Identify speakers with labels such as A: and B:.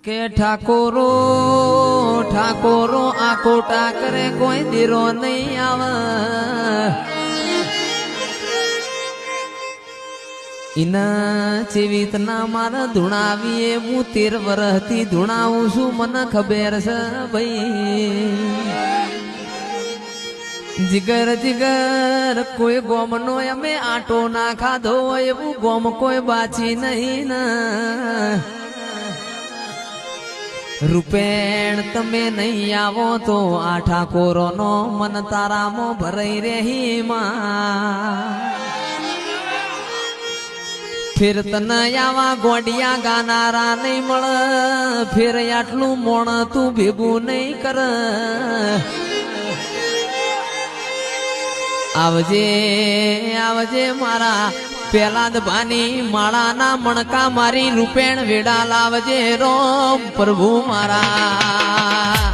A: કે ઠાકોરો ઠાકોરો આખો ટાકરે કોઈ દીરો નહીં આવે ઇના ચેવિતના મારા ધૂણાવીએ હું 13 વર્ષથી ધૂણાવું છું મને ખબર છે ભાઈ જીગર જીગર કોઈ ગોમનો અમે આટો ના ખાધો હોય એવું ગોમ કોઈ બાચી નહીં ના રૂપેણ તમે નહીં આવો તો આ ઠાકોરોનો મન તારામાં ભરાઈ રહી માં ફેર તને આવા ગોડિયા ગાનારા નહીં મળે ફેર આટલું મોણ તું ભેગું નહીં કર આવજે આવજે મારા પેલા ભાની માળાના મણકા મારી રૂપેણ વેડા લાવજે રોમ પ્રભુ મારા